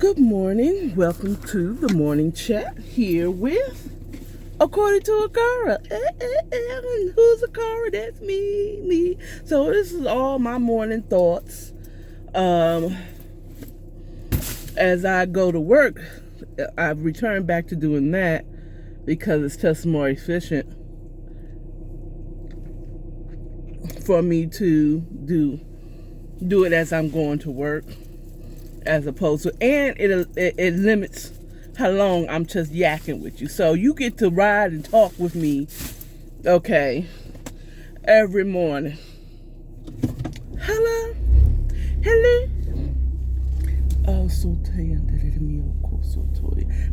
Good morning. Welcome to the morning chat here with According to Akara. And who's Akara? That's me. So this is all my morning thoughts. As I go to work, I've returned back to doing that because it's just more efficient for me to do it as I'm going to work, as opposed to, and it limits how long I'm just yakking with you. So you get to ride and talk with me, okay, every morning. Hello. Oh,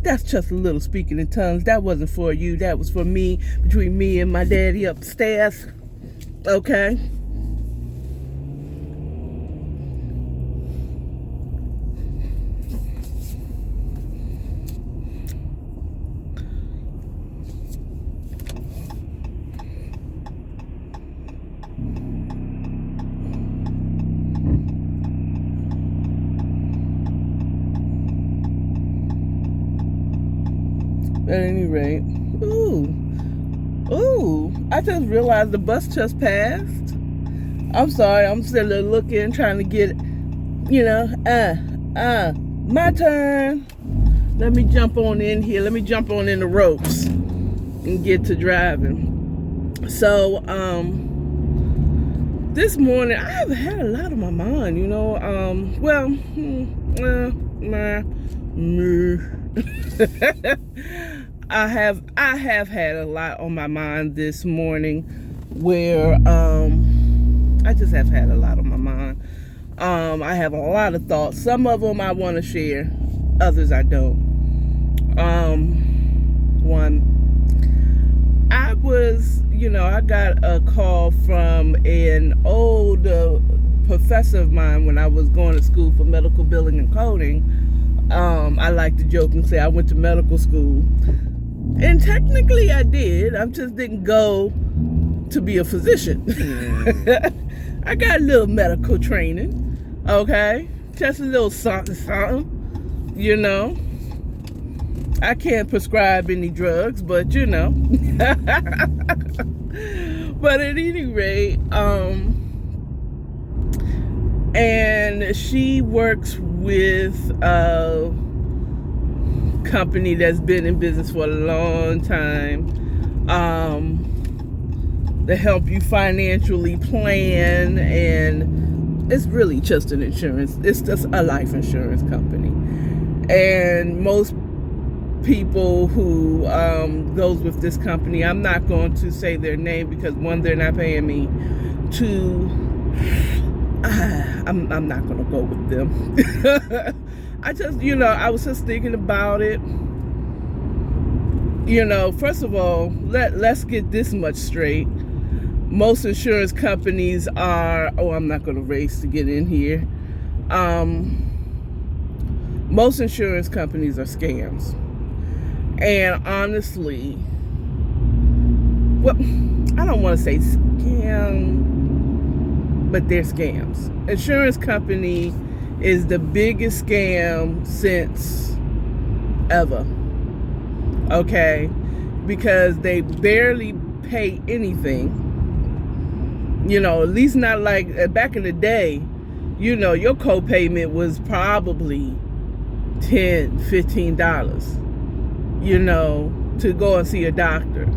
that's just a little speaking in tongues. That wasn't for you. That was for me, between me and my daddy upstairs. Okay. At any rate, I just realized the bus just passed. I'm sorry, I'm still looking, trying to get, my turn. Let me jump on in here. Let me jump on in the ropes and get to driving. So, this morning, I've had a lot on my mind, I have had a lot on my mind this morning, where I just have had a lot on my mind. I have a lot of thoughts. Some of them I want to share, others I don't. I got a call from an old professor of mine when I was going to school for medical billing and coding. I like to joke and say I went to medical school. And technically I did. I just didn't go to be a physician. I got a little medical training. Okay? Just a little something. I can't prescribe any drugs, but But at any rate, and she works with a company that's been in business for a long time, to help you financially plan, and it's really just an insurance. It's just a life insurance company. And most people who goes with this company, I'm not going to say their name because one, they're not paying me. Two, I'm not gonna go with them. I just, I was just thinking about it. First of all, let's get this much straight. Most insurance companies are, I'm not gonna race to get in here. Most insurance companies are scams. And honestly, I don't want to say scam, but they're scams. Insurance company is the biggest scam since ever. Okay? Because they barely pay anything. At least not like back in the day, your co-payment was probably $10, $15, to go and see a doctor.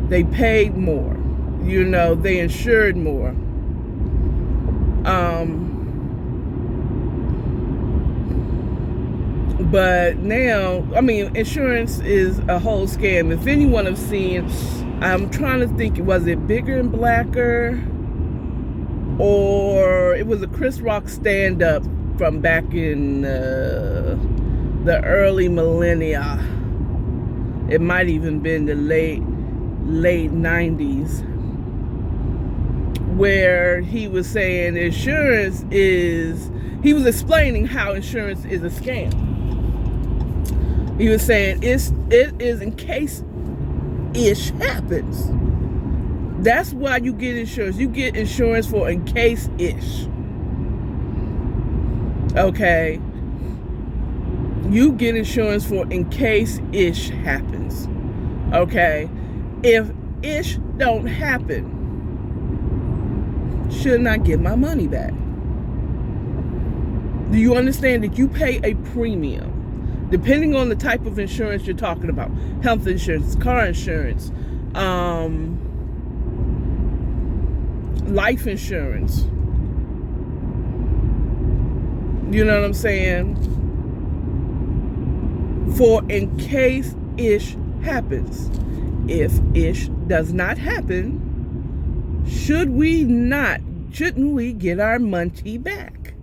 They paid more. They insured more. But now, insurance is a whole scam. If anyone have seen, I'm trying to think, was it Bigger and Blacker? Or it was a Chris Rock stand-up from back in the early millennia. It might even been the late 90s, where he was saying he was explaining how insurance is a scam. He was saying it is in case ish happens. That's why you get insurance. You get insurance for in case ish. Okay. You get insurance for in case ish happens. Okay? If ish don't happen, shouldn't I get my money back? Do you understand that you pay a premium depending on the type of insurance you're talking about? Health insurance, car insurance, life insurance. You know what I'm saying? For in case ish happens. If ish does not happen, shouldn't we get our money back?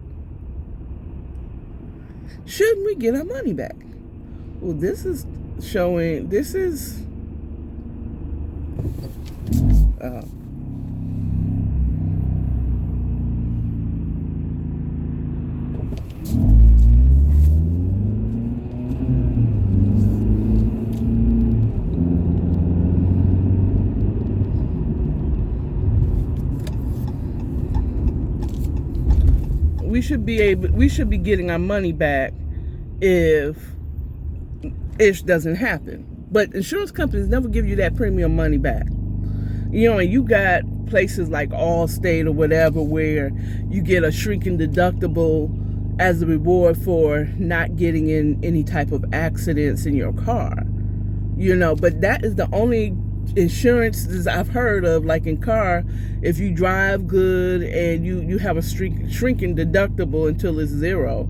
Shouldn't we get our money back? Well, this is we should be getting our money back if ish doesn't happen. But insurance companies never give you that premium money back. You know, and you got places like Allstate or whatever where you get a shrinking deductible as a reward for not getting in any type of accidents in your car. You know, but that is the only insurances I've heard of, like in car, if you drive good and you have a shrinking deductible until it's zero,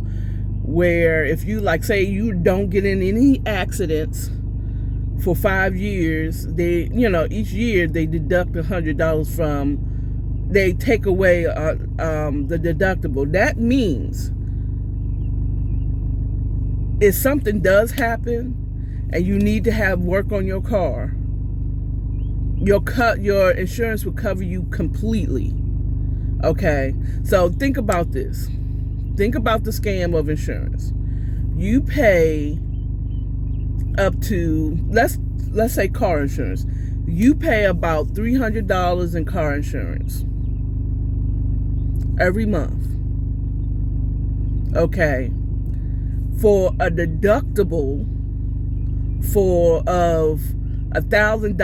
where if you, like, say you don't get in any accidents for 5 years, they, you know, each year they deduct $100 from, they take away the deductible. That means if something does happen and you need to have work on your car, your insurance will cover you completely. Okay, so think about this. Think about the scam of insurance. You pay up to, let's say car insurance. You pay about $300 in car insurance every month. Okay, for a deductible of $1,000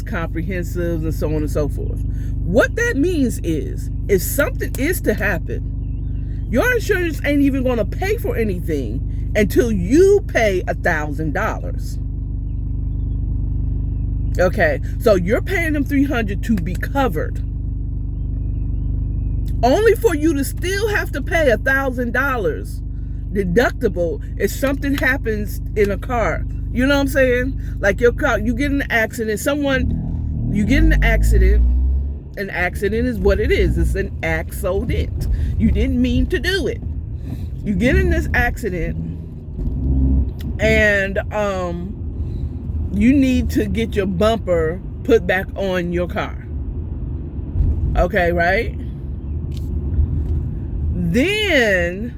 comprehensives and so on and so forth. What that means is, if something is to happen, your insurance ain't even going to pay for anything until you pay $1,000. Okay, so you're paying them $300 to be covered, only for you to still have to pay $1,000 deductible if something happens in a car. You know what I'm saying? Like your car, you get in an accident, an accident is what it is. It's an accident. You didn't mean to do it. You get in this accident and you need to get your bumper put back on your car. Okay, right? Then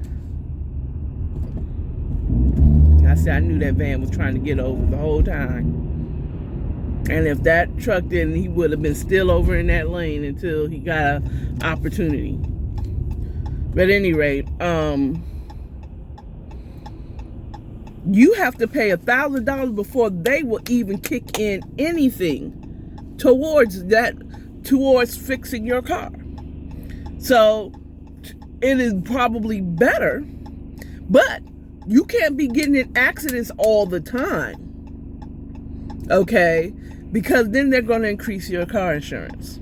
I knew that van was trying to get over the whole time. And if that truck didn't, he would have been still over in that lane until he got an opportunity. But at any rate, you have to pay $1,000 before they will even kick in anything towards fixing your car. So it is probably better, but you can't be getting in accidents all the time, okay? Because then they're going to increase your car insurance,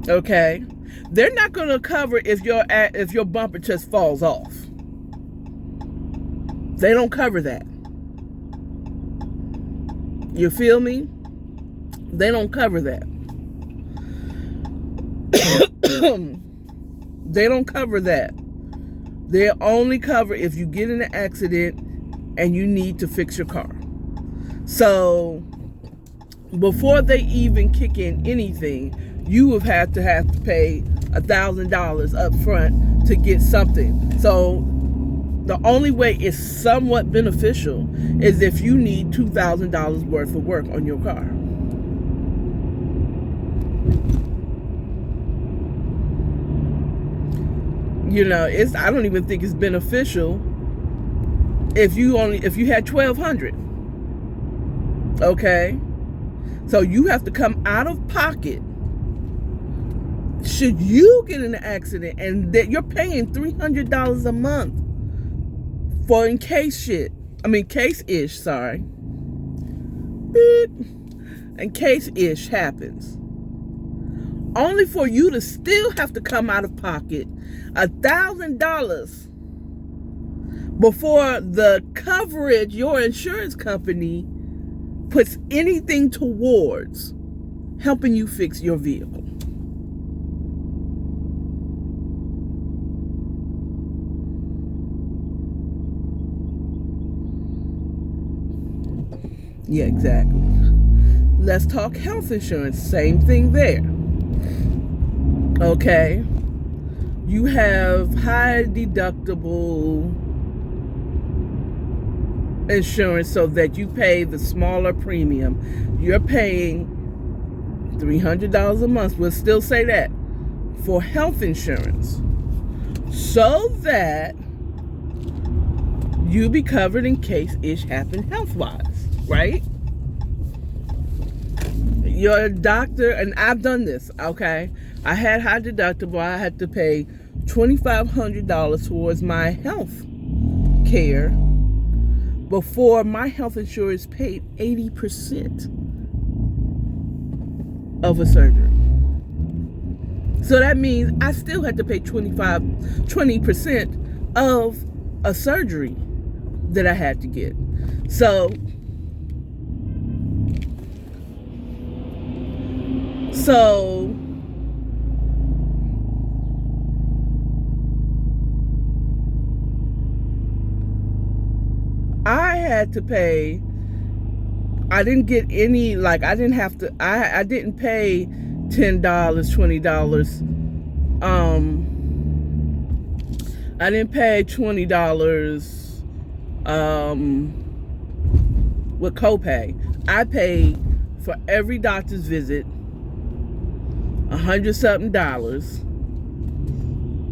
okay? They're not going to cover if your bumper just falls off. They don't cover that. You feel me? They don't cover that. They don't cover that. They only cover if you get in an accident and you need to fix your car. So before they even kick in anything, you would have to pay $1,000 up front to get something. So the only way it's somewhat beneficial is if you need $2,000 worth of work on your car. You know, I don't even think it's beneficial if you had 1,200, okay, so you have to come out of pocket should you get in an accident, and that you're paying $300 a month for case ish, sorry, beep, and case ish happens, only for you to still have to come out of pocket $1,000 before the coverage your insurance company puts anything towards helping you fix your vehicle. Yeah, exactly. Let's talk health insurance. Same thing there. Okay. You have high deductible insurance so that you pay the smaller premium. You're paying $300 a month. We'll still say that for health insurance, so that you be covered in case ish happen health-wise, right? Your doctor, and I've done this, okay? I had high deductible. I had to pay $2,500 towards my health care before my health insurance paid 80% of a surgery. So that means I still had to pay 20% of a surgery that I had to get. So I had to pay, I didn't get any, like, I didn't have to, I didn't pay $10, $20. I didn't pay $20 with copay. I paid for every doctor's visit $100-something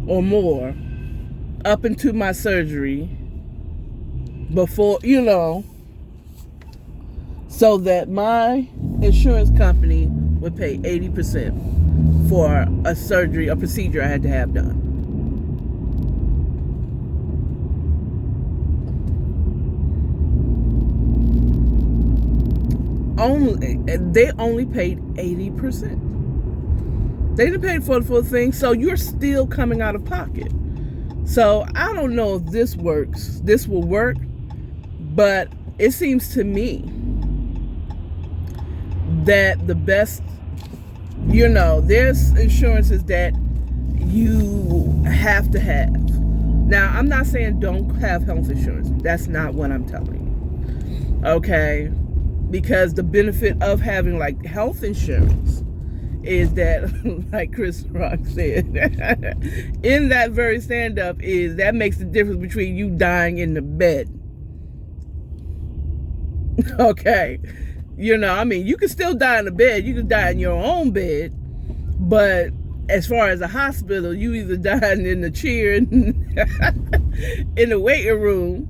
or more up into my surgery before, so that my insurance company would pay 80% for a surgery, a procedure I had to have done. They only paid 80%. They didn't pay for the full thing, so you're still coming out of pocket. So I don't know if this works. This will work, but it seems to me that the best, there's insurances that you have to have. Now, I'm not saying don't have health insurance. That's not what I'm telling you. Okay? Because the benefit of having like health insurance is that, like Chris Rock said, in that very stand-up, is that makes the difference between you dying in the bed. Okay? You can still die in the bed. You can die in your own bed. But as far as a hospital, you either dying in the chair in the waiting room,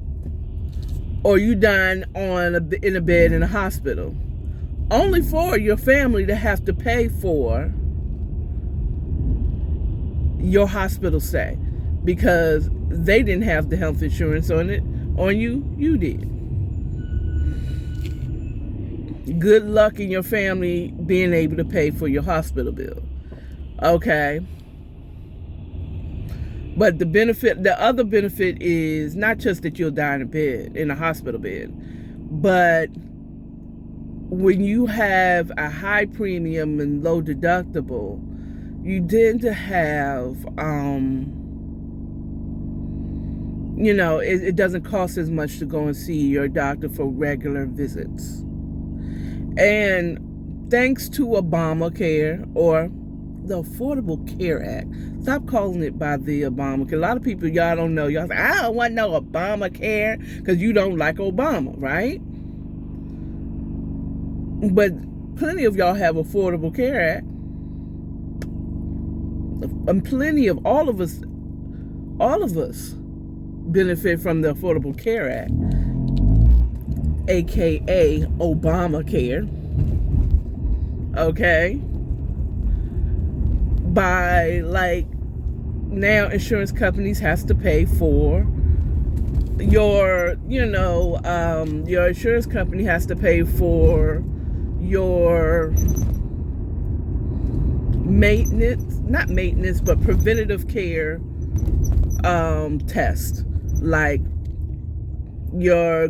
or you dying in a bed in a hospital. Only for your family to have to pay for your hospital stay, because they didn't have the health insurance on you. You did. Good luck in your family being able to pay for your hospital bill. Okay? But the other benefit is not just that you'll die in a hospital bed, but when you have a high premium and low deductible, you tend to have, it doesn't cost as much to go and see your doctor for regular visits. And thanks to Obamacare, or the Affordable Care Act. Stop calling it by the Obamacare. A lot of people, y'all don't know. Y'all say, I don't want no Obamacare, because you don't like Obama, right? But plenty of y'all have Affordable Care Act. And plenty of all of us benefit from the Affordable Care Act, aka Obamacare, okay? By like now insurance companies has to pay for your, your insurance company has to pay for your not maintenance, but preventative care test. Like your,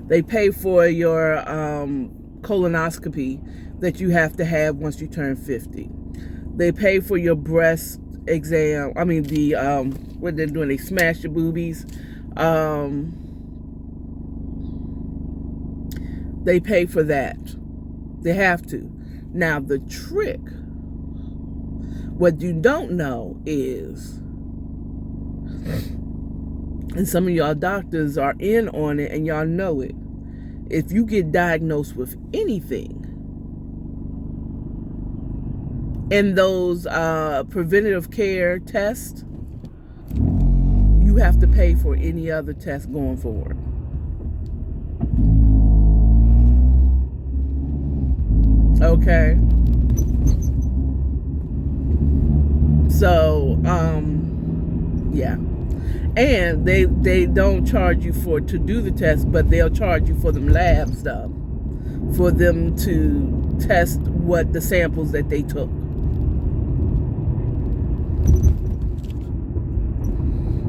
they pay for your colonoscopy that you have to have once you turn 50. They pay for your breast exam. I mean, what they're doing, they smash your boobies. They pay for that. They have to. Now, the trick, what you don't know is, and some of y'all doctors are in on it and y'all know it, if you get diagnosed with anything in those preventative care tests, you have to pay for any other test going forward. Okay. So, yeah. And they don't charge you to do the test, but they'll charge you for them lab stuff, for them to test what the samples that they took.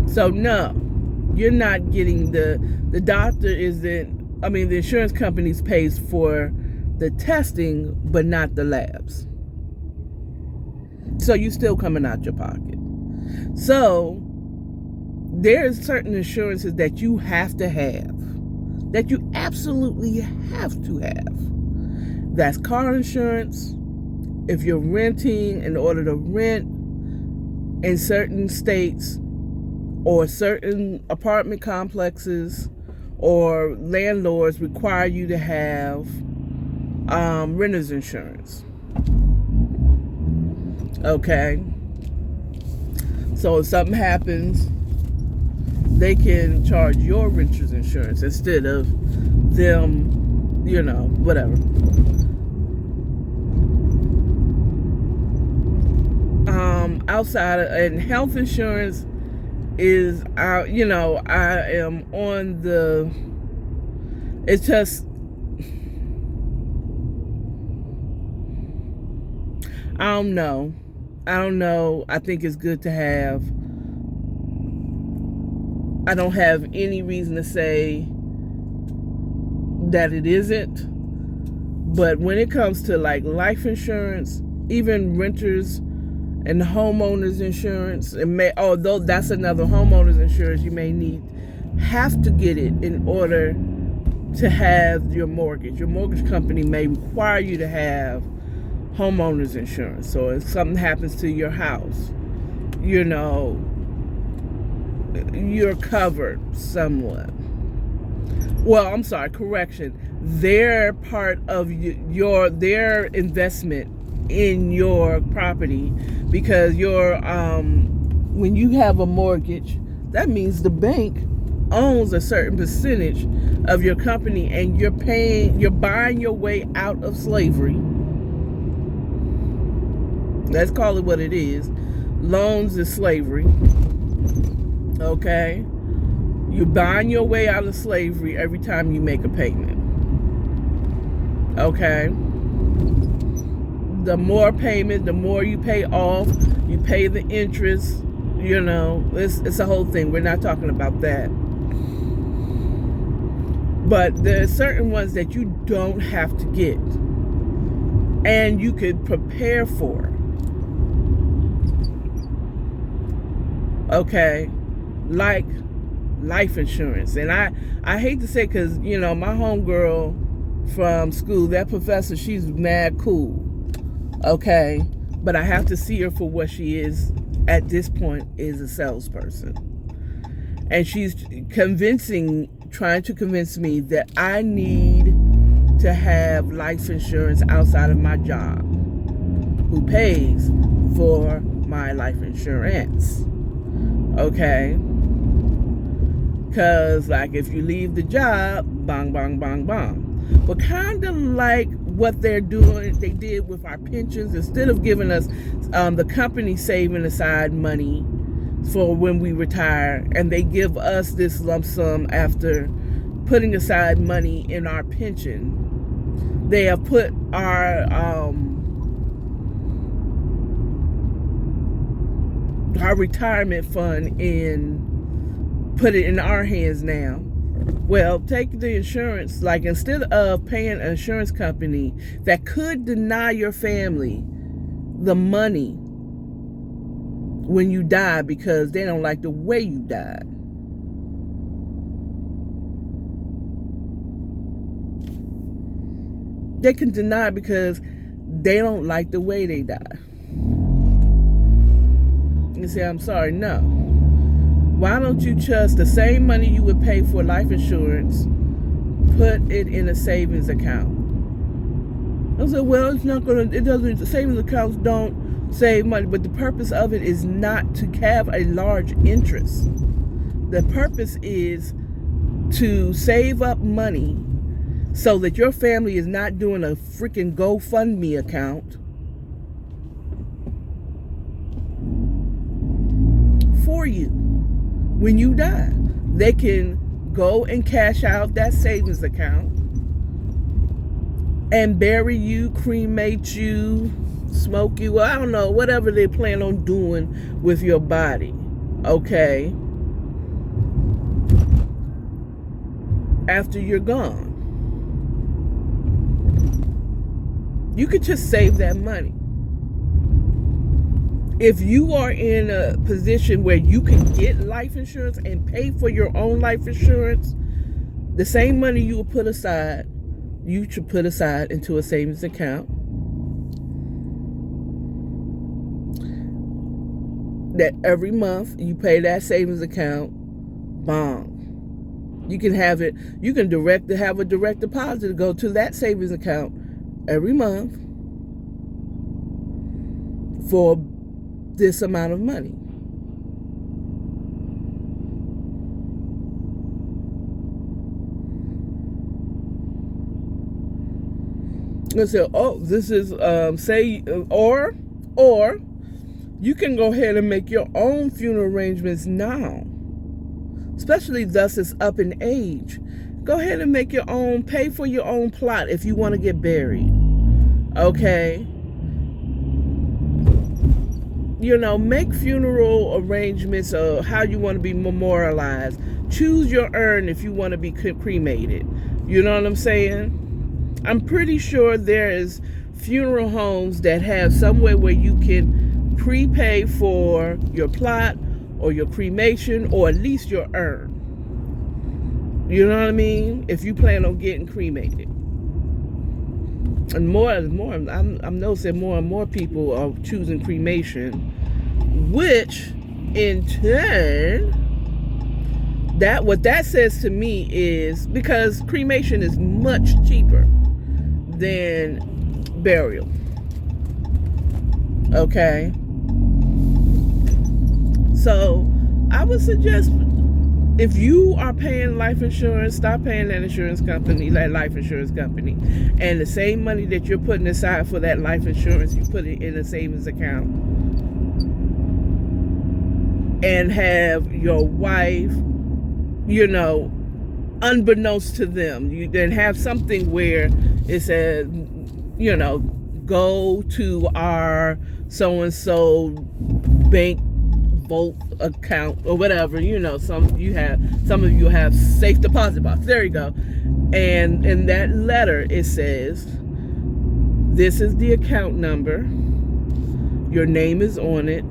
So no, you're not getting the doctor isn't, I mean, the insurance companies pays for the testing, but not the labs. So you still coming out your pocket. So there's certain insurances that you have to have, that you absolutely have to have. That's car insurance. If you're renting, in order to rent in certain states or certain apartment complexes, or landlords require you to have renter's insurance. Okay. So if something happens, they can charge your renter's insurance instead of them, whatever. Outside of, and health insurance is, I am on the, it's just, I don't know. I think it's good to have. I don't have any reason to say that it isn't. But when it comes to like life insurance, even renters and homeowners insurance, although that's another homeowners insurance you may have to get it in order to have your mortgage. Your mortgage company may require you to have homeowners insurance. So if something happens to your house, you're covered somewhat. Well, I'm sorry, correction. They're part of their investment in your property, because when you have a mortgage, that means the bank owns a certain percentage of your company, and you're buying your way out of slavery. Let's call it what it is. Loans is slavery. Okay? You're buying your way out of slavery every time you make a payment. Okay? The more payment, the more you pay off. You pay the interest. It's a whole thing. We're not talking about that. But there are certain ones that you don't have to get, and you could prepare for. Okay? Like life insurance. And I hate to say, because, my homegirl from school, that professor, she's mad cool. Okay? But I have to see her for what she is at this point, is a salesperson. And she's trying to convince me that I need to have life insurance outside of my job. Who pays for my life insurance? Okay? Because, like, if you leave the job, bang, bang, bang, bang. But kind of like what they did with our pensions, instead of giving us the company saving aside money for when we retire, and they give us this lump sum after putting aside money in our pension. They have put our retirement fund put it in our hands now. Well, take the insurance, like instead of paying an insurance company that could deny your family the money when you die because they don't like the way you died. They can deny because they don't like the way they die. You say, I'm sorry, no. Why don't you trust the same money you would pay for life insurance, put it in a savings account? I said, well, the savings accounts don't save money, but the purpose of it is not to have a large interest. The purpose is to save up money so that your family is not doing a freaking GoFundMe account for you. When you die, they can go and cash out that savings account and bury you, cremate you, smoke you, I don't know, whatever they plan on doing with your body, okay? After you're gone. You could just save that money. If you are in a position where you can get life insurance and pay for your own life insurance, the same money you will put aside, you should put aside into a savings account that every month you pay that savings account, boom. You can have it, you can have a direct deposit to go to that savings account every month for this amount of money. Let's say, oh, this is or you can go ahead and make your own funeral arrangements now, especially thus it's up in age. Go ahead and make your own, pay for your own plot if you want to get buried. Okay? You know, make funeral arrangements of how you want to be memorialized. Choose your urn if you want to be cremated. You know what I'm saying? I'm pretty sure there is funeral homes that have somewhere where you can prepay for your plot or your cremation or at least your urn. You know what I mean? If you plan on getting cremated. And more, I'm noticing more and more people are choosing cremation, which in turn, what that says to me is, because cremation is much cheaper than burial. Okay? So I would suggest, if you are paying life insurance, stop paying that life insurance company. And the same money that you're putting aside for that life insurance, you put it in a savings account. And have your wife, you know, unbeknownst to them, you then have something where it says, you know, go to our so-and-so bank vault account or whatever, you know, some of you have safe deposit box. There you go. And in that letter it says, this is the account number, your name is on it,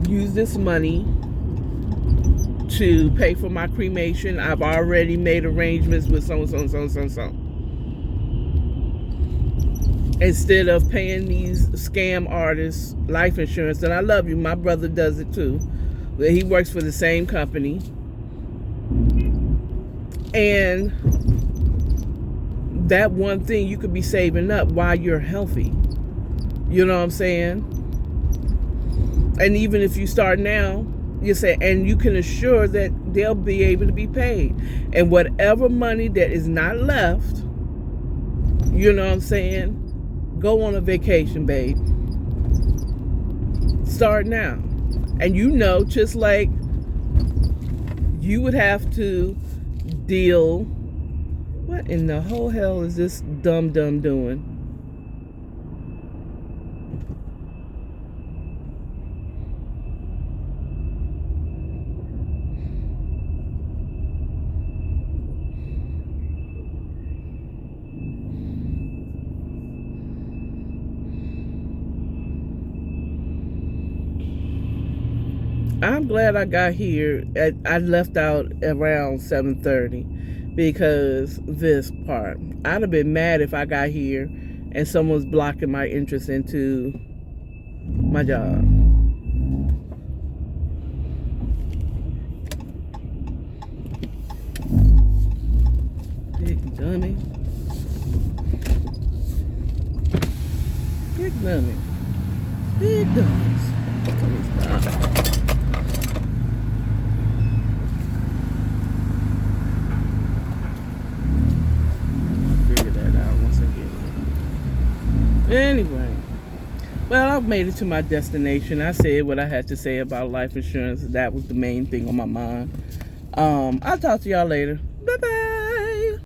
use this money to pay for my cremation. I've already made arrangements with so and so and so and so and so. Instead of paying these scam artists life insurance, and I love you, my brother does it too. He works for the same company. And that one thing you could be saving up while you're healthy. You know what I'm saying? And even if you start now, You say, and you can assure that they'll be able to be paid. And whatever money that is not left, you know what I'm saying? Go on a vacation, babe. Start now. And you know, just like you would have to deal. What in the whole hell is this dumb doing? I'm glad I got here. I left out around 7:30 because this part. I'd have been mad if I got here and someone's blocking my entrance into my job. Big dummy. Big dummy. Big dummies. Let me stop. Anyway, well, I've made it to my destination. I said what I had to say about life insurance. That was the main thing on my mind. I'll talk to y'all later. Bye-bye.